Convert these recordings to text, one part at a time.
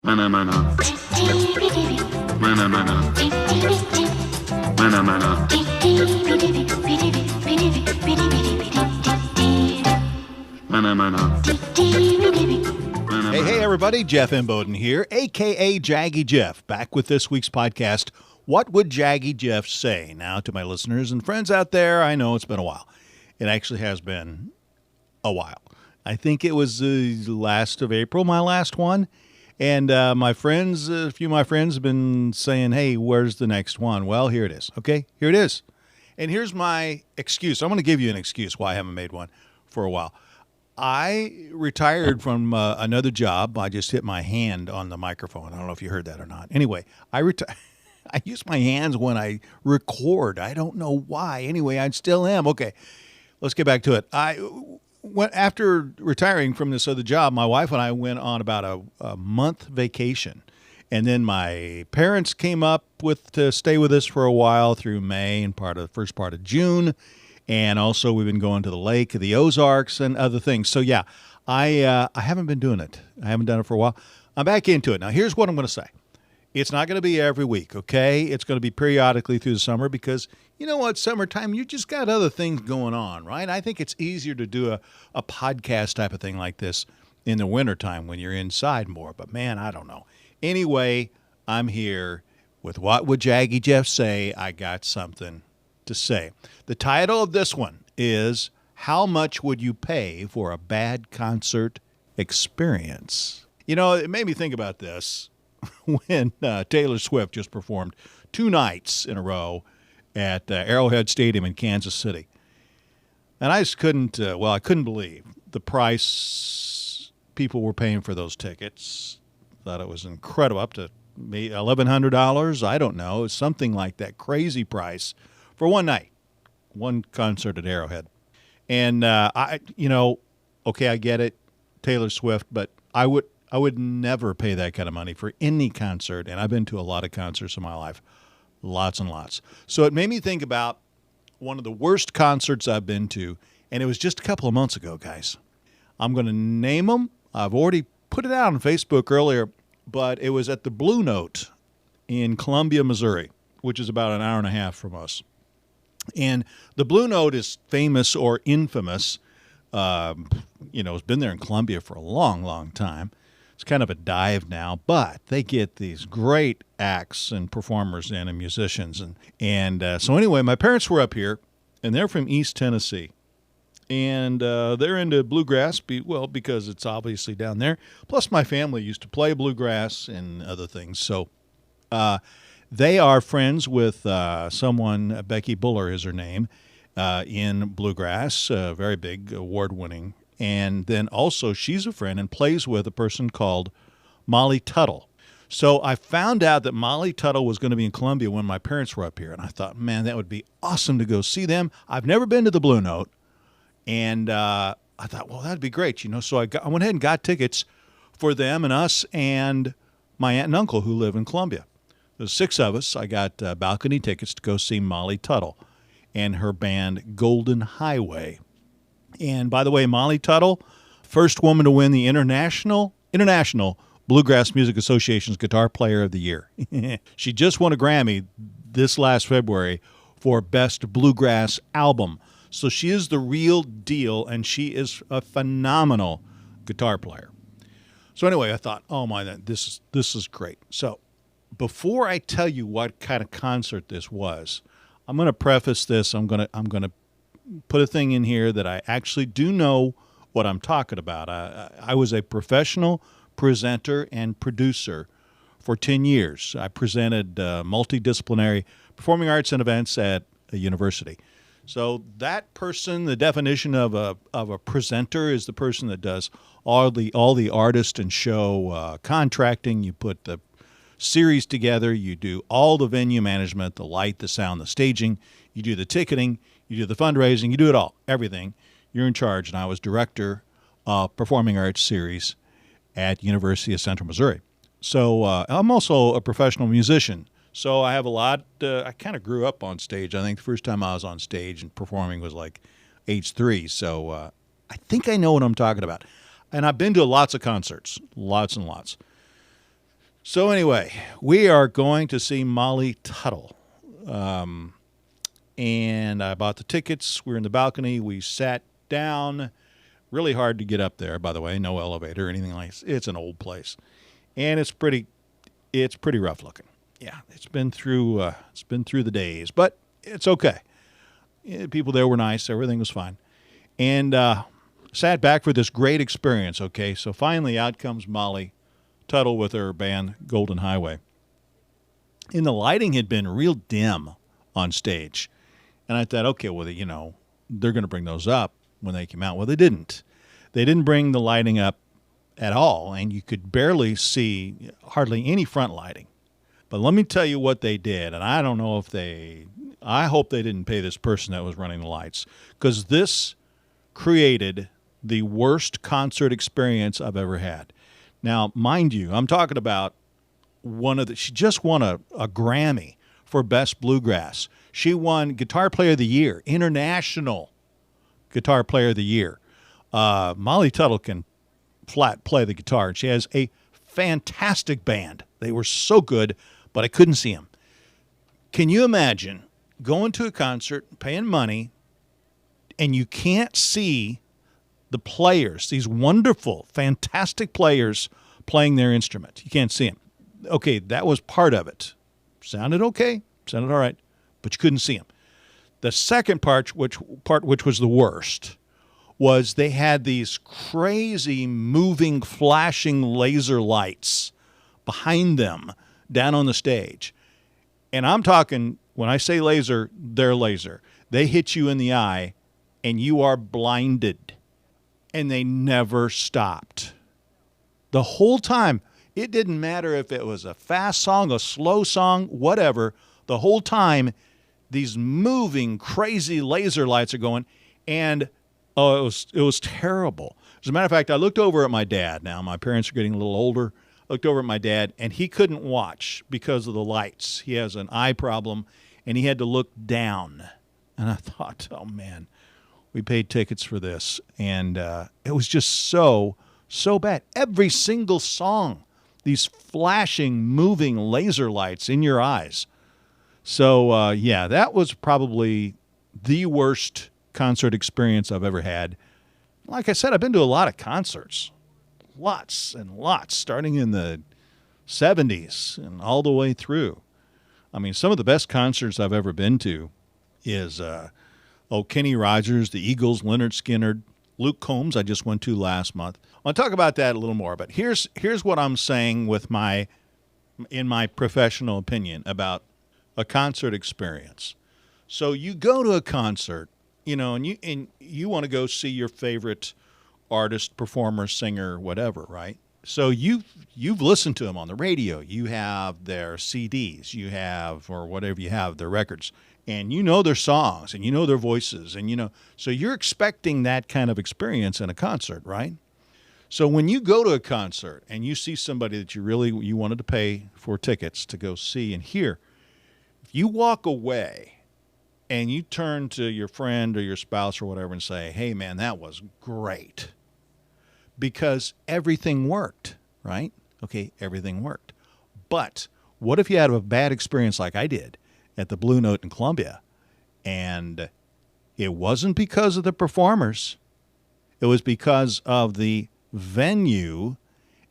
Mana mana. Mana mana. Mana mana. Mana mana. Hey, everybody. Jeff Imboden here, a.k.a. Jaggy Jeff, back with this week's podcast, What Would Jaggy Jeff Say? Now, to my listeners and friends out there, I know it's been a while. It actually has been a while. I think it was the last of April, my last one. And my friends, a few of my friends have been saying, hey, where's the next one? Well, here it is. Okay, here it is. And here's my excuse. I'm going to give you an excuse why I haven't made one for a while. I retired from another job. I just hit my hand on the microphone. I don't know if you heard that or not. Anyway, I use my hands when I record. I don't know why. Anyway, I still am. Okay, let's get back to it. After retiring from this other job, my wife and I went on about a month vacation. And then my parents came up to stay with us for a while through May and the first part of June. And also we've been going to the lake, the Ozarks, and other things. So, yeah, I haven't been doing it. I haven't done it for a while. I'm back into it. Now, here's what I'm going to say. It's not going to be every week, okay? It's going to be periodically through the summer because, you know what, summertime, you just got other things going on, right? I think it's easier to do a podcast type of thing like this in the wintertime when you're inside more. But, man, I don't know. Anyway, I'm here with What Would Jaggy Jeff Say? I got something to say. The title of this one is How Much Would You Pay for a Bad Concert Experience? You know, it made me think about this when Taylor Swift just performed 2 nights in a row at Arrowhead Stadium in Kansas City. And I just couldn't believe the price people were paying for those tickets. Thought it was incredible, up to maybe $1,100. I don't know, something like that crazy price for one night, one concert at Arrowhead. And I get it, Taylor Swift, but I would never pay that kind of money for any concert, and I've been to a lot of concerts in my life, lots and lots. So it made me think about one of the worst concerts I've been to, and it was just a couple of months ago, guys. I'm going to name them. I've already put it out on Facebook earlier, but it was at the Blue Note in Columbia, Missouri, which is about an hour and a half from us. And the Blue Note is famous or infamous. It's been there in Columbia for a long, long time. It's kind of a dive now, but they get these great acts and performers in and musicians. So anyway, my parents were up here, and they're from East Tennessee. And they're into bluegrass, because it's obviously down there. Plus, my family used to play bluegrass and other things. So they are friends with someone, Becky Buller is her name, in bluegrass, very big, award-winning. And then also she's a friend and plays with a person called Molly Tuttle. So I found out that Molly Tuttle was going to be in Columbia when my parents were up here. And I thought, man, that would be awesome to go see them. I've never been to the Blue Note. And I thought, well, that'd be great, So I went ahead and got tickets for them and us and my aunt and uncle who live in Columbia. There's 6 of us. I got balcony tickets to go see Molly Tuttle and her band Golden Highway. And by the way, Molly Tuttle, first woman to win the International Bluegrass Music Association's Guitar Player of the Year. She just won a Grammy this last February for Best Bluegrass Album. So she is the real deal, and she is a phenomenal guitar player. So anyway, I thought, oh my, this is great. So before I tell you what kind of concert this was, I'm going to preface this. I'm going to put a thing in here that I actually do know what I'm talking about. I was a professional presenter and producer for 10 years. I presented multidisciplinary performing arts and events at a university. So that person, the definition of a presenter is the person that does all the artist and show contracting. You put the series together. You do all the venue management, the light, the sound, the staging. You do the ticketing. You do the fundraising. You do it all, everything. You're in charge. And I was director of performing arts series at University of Central Missouri. So I'm also a professional musician. So I have a lot. I kind of grew up on stage. I think the first time I was on stage and performing was like age 3. So I think I know what I'm talking about. And I've been to lots of concerts, lots and lots. So anyway, we are going to see Molly Tuttle. And I bought the tickets. We were in the balcony. We sat down. Really hard to get up there, by the way. No elevator or anything like that. It's an old place. And it's pretty rough looking. Yeah, it's been through the days, but it's okay. People there were nice. Everything was fine. And sat back for this great experience, okay? So finally out comes Molly Tuttle with her band Golden Highway. And the lighting had been real dim on stage. And I thought, okay, well, they're going to bring those up when they came out. Well, they didn't. They didn't bring the lighting up at all, and you could barely see hardly any front lighting. But let me tell you what they did, and I don't know I hope they didn't pay this person that was running the lights, because this created the worst concert experience I've ever had. Now, mind you, I'm talking about she just won a Grammy for Best Bluegrass. She won Guitar Player of the Year, International Guitar Player of the Year. Molly Tuttle can flat play the guitar, and she has a fantastic band. They were so good, but I couldn't see them. Can you imagine going to a concert, paying money, and you can't see the players, these wonderful, fantastic players playing their instrument? You can't see them. Okay, that was part of it. Sounded okay, sounded all right, but you couldn't see them. The second part, which was the worst, was they had these crazy moving, flashing laser lights behind them down on the stage. And I'm talking, when I say laser, they're laser. They hit you in the eye, and you are blinded. And they never stopped. The whole time, it didn't matter if it was a fast song, a slow song, whatever. The whole time, these moving, crazy laser lights are going, and it was terrible. As a matter of fact, I looked over at my dad. Now, my parents are getting a little older. I looked over at my dad, and he couldn't watch because of the lights. He has an eye problem, and he had to look down. And I thought, oh, man, we paid tickets for this. And it was just so bad. Every single song, these flashing, moving laser lights in your eyes. So, that was probably the worst concert experience I've ever had. Like I said, I've been to a lot of concerts. Lots and lots, starting in the 70s and all the way through. I mean, some of the best concerts I've ever been to is Kenny Rogers, the Eagles, Lynyrd Skynyrd, Luke Combs I just went to last month. I'll talk about that a little more, but here's what I'm saying in my professional opinion about a concert experience. So you go to a concert, and you want to go see your favorite artist, performer, singer, whatever, right? So you've listened to them on the radio. You have their CDs, or whatever you have, their records, and you know their songs, and you know their voices, and so you're expecting that kind of experience in a concert, right? So when you go to a concert and you see somebody that you wanted to pay for tickets to go see and hear, if you walk away and you turn to your friend or your spouse or whatever and say, hey, man, that was great, because everything worked, right? Okay, everything worked. But what if you had a bad experience like I did at the Blue Note in Columbia, and it wasn't because of the performers, it was because of the venue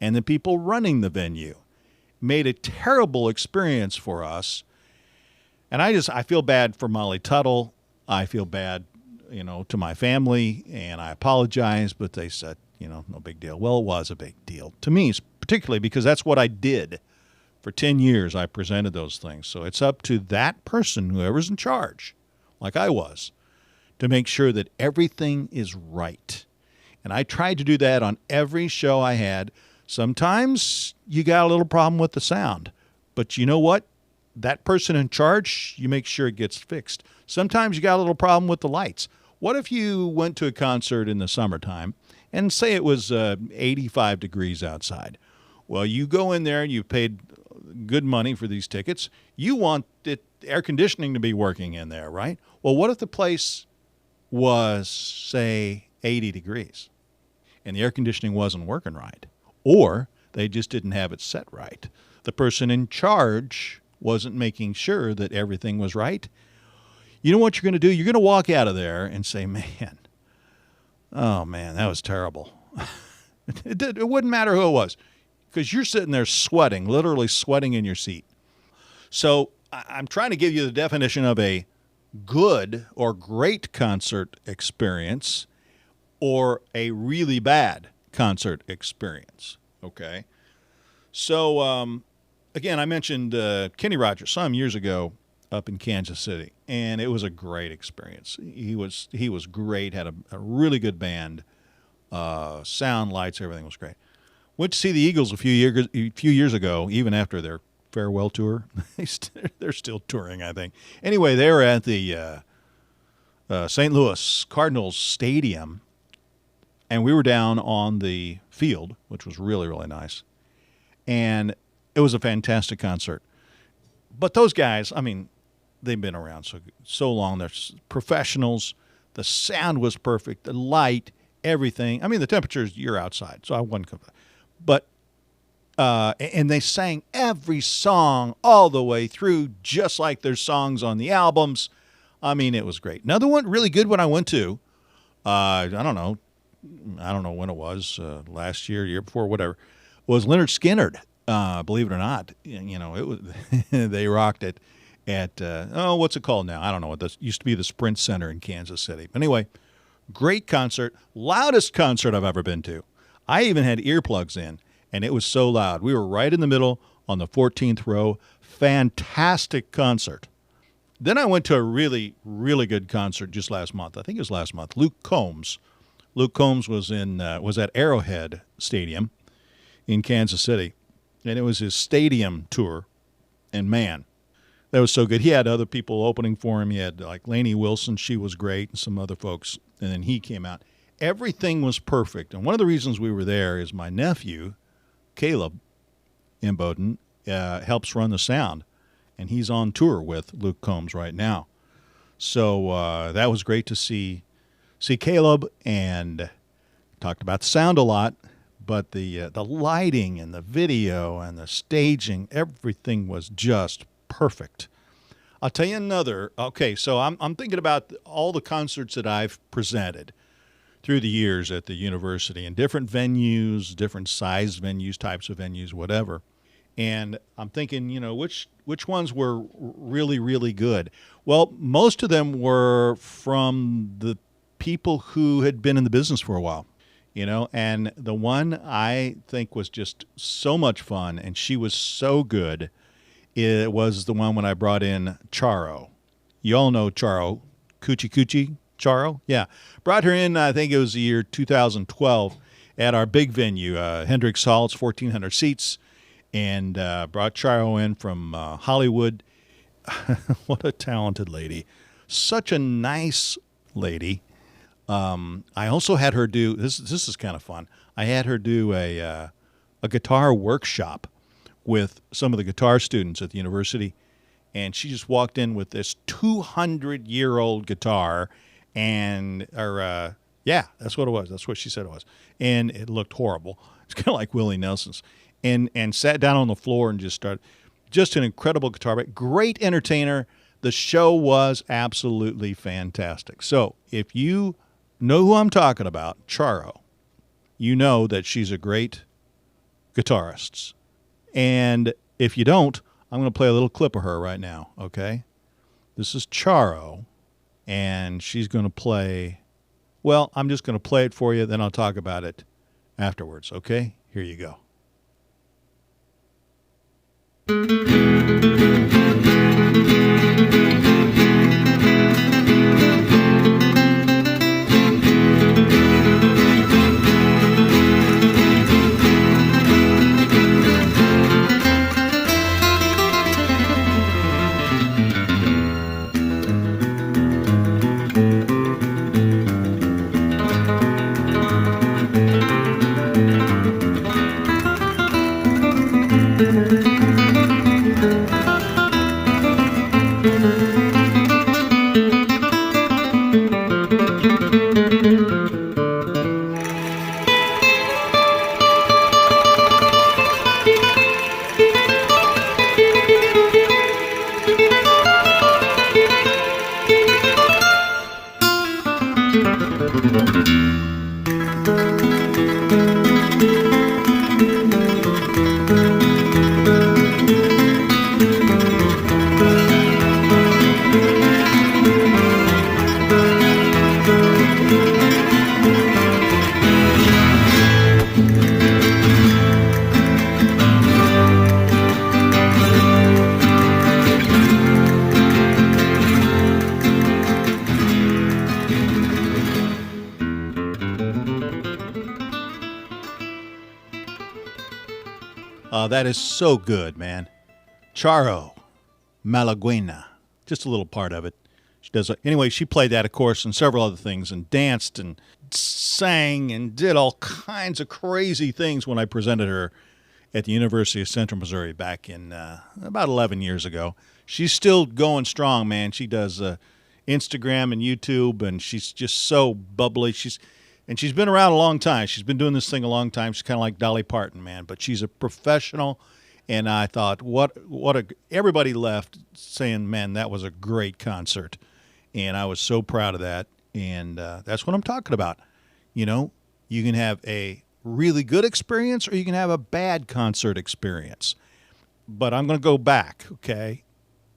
and the people running the venue? Made a terrible experience for us. And I feel bad for Molly Tuttle. I feel bad, to my family, and I apologize, but they said, no big deal. Well, it was a big deal to me, particularly because that's what I did. For 10 years, I presented those things. So it's up to that person, whoever's in charge, like I was, to make sure that everything is right. And I tried to do that on every show I had. Sometimes you got a little problem with the sound, but you know what? That person in charge, you make sure it gets fixed. Sometimes you got a little problem with the lights. What if you went to a concert in the summertime and say it was 85 degrees outside? Well, you go in there and you paid good money for these tickets. You want air conditioning to be working in there, right? Well, what if the place was, say, 80 degrees and the air conditioning wasn't working right? Or they just didn't have it set right. the person in charge wasn't making sure that everything was right, you know what you're going to do? You're going to walk out of there and say, man, oh, man, that was terrible. It wouldn't matter who it was because you're sitting there sweating, literally sweating in your seat. So I'm trying to give you the definition of a good or great concert experience or a really bad concert experience, okay? So, again, I mentioned Kenny Rogers some years ago up in Kansas City, and it was a great experience. He was great, had a really good band, sound, lights, everything was great. Went to see the Eagles a few years ago, even after their farewell tour. They're still touring, I think. Anyway, they were at the St. Louis Cardinals Stadium, and we were down on the field, which was really, really nice. And it was a fantastic concert. But those guys, I mean, they've been around so long. They're professionals. The sound was perfect. The light, everything. I mean, the temperatures, you're outside, so I wasn't complaining. But and they sang every song all the way through, just like their songs on the albums. I mean, it was great. Another one, really good one I went to, I don't know when it was, last year, year before, whatever, was Lynyrd Skynyrd. Believe it or not, you know, it was they rocked it at what's it called now? I don't know what this used to be, the Sprint Center in Kansas City. Anyway, great concert, loudest concert I've ever been to. I even had earplugs in. And it was so loud. We were right in the middle on the 14th row. Fantastic concert. Then I went to a really, really good concert just last month. I think it was last month. Luke Combs. Luke Combs was at Arrowhead Stadium in Kansas City. And it was his stadium tour. And man, that was so good. He had other people opening for him. He had like Lainey Wilson. She was great. And some other folks. And then he came out. Everything was perfect. And one of the reasons we were there is my nephew, Caleb Imboden, helps run the sound, and he's on tour with Luke Combs right now. So that was great to see Caleb, and talked about the sound a lot, but the lighting and the video and the staging, everything was just perfect. I'll tell you another. Okay, so I'm thinking about all the concerts that I've presented through the years at the university in different venues, different size venues, types of venues, whatever. And I'm thinking, you know, which ones were really, really good? Well, most of them were from the people who had been in the business for a while, you know, and the one I think was just so much fun and she was so good, it was the one when I brought in Charo. You all know Charo, Coochie Coochie. Charo, yeah. Brought her in, I think it was the year 2012, at our big venue, Hendricks Hall. It's 1,400 seats, and brought Charo in from Hollywood. What a talented lady. Such a nice lady. I also had her do, this is kind of fun, I had her do a guitar workshop with some of the guitar students at the university, and she just walked in with this 200-year-old guitar. And, yeah, that's what it was. That's what she said it was. And it looked horrible. It's kind of like Willie Nelson's. And sat down on the floor and just started. Just an incredible guitar player. Great entertainer. The show was absolutely fantastic. So if you know who I'm talking about, Charo, you know that she's a great guitarist. And if you don't, I'm going to play a little clip of her right now, okay? This is Charo. And she's going to play, well, I'm just going to play it for you, then I'll talk about it afterwards, okay? Here you go. Oh, that is so good, man. Charo Malaguena. Just a little part of it. She does. Anyway, she played that, of course, and several other things, and danced and sang and did all kinds of crazy things when I presented her at the University of Central Missouri back in about 11 years ago. She's still going strong, man. She does Instagram and YouTube, and she's just so bubbly. She's been around a long time. She's been doing this thing a long time. She's kind of like Dolly Parton, man. But she's a professional, and I thought, everybody left saying, man, that was a great concert. And I was so proud of that, and that's what I'm talking about. You know, you can have a really good experience or you can have a bad concert experience. But I'm going to go back, okay?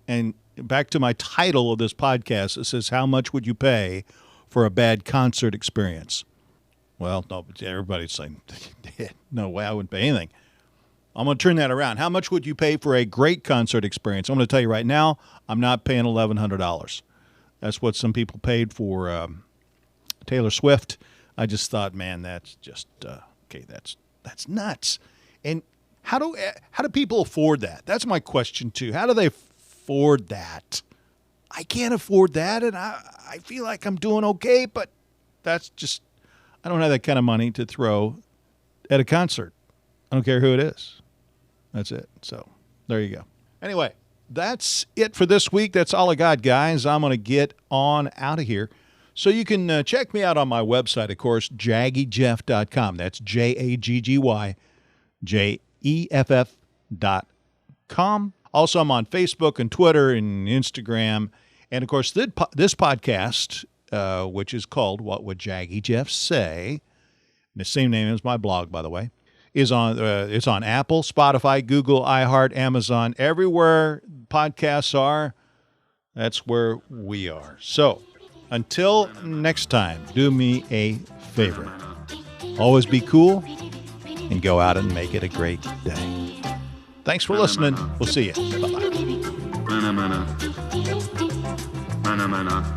And back to my title of this podcast. It says, how much would you pay for a bad concert experience? Well, no, everybody's saying, no way, I wouldn't pay anything. I'm going to turn that around. How much would you pay for a great concert experience? I'm going to tell you right now, I'm not paying $1,100. That's what some people paid for Taylor Swift. I just thought, man, that's just okay. That's nuts. And how do people afford that? That's my question too. How do they afford that? I can't afford that, and I feel like I'm doing okay, but that's just, I don't have that kind of money to throw at a concert. I don't care who it is. That's it. So there you go. Anyway, that's it for this week. That's all I got, guys. I'm going to get on out of here. So you can check me out on my website, of course, jaggyjeff.com. That's JAGGYJEFF.com. Also, I'm on Facebook and Twitter and Instagram. And, of course, this podcast, which is called What Would Jaggy Jeff Say? The same name as my blog, by the way. It's on Apple, Spotify, Google, iHeart, Amazon, everywhere podcasts are. That's where we are. So until next time, do me a favor. Always be cool and go out and make it a great day. Thanks for listening. We'll see you. Bye-bye. Mana mana.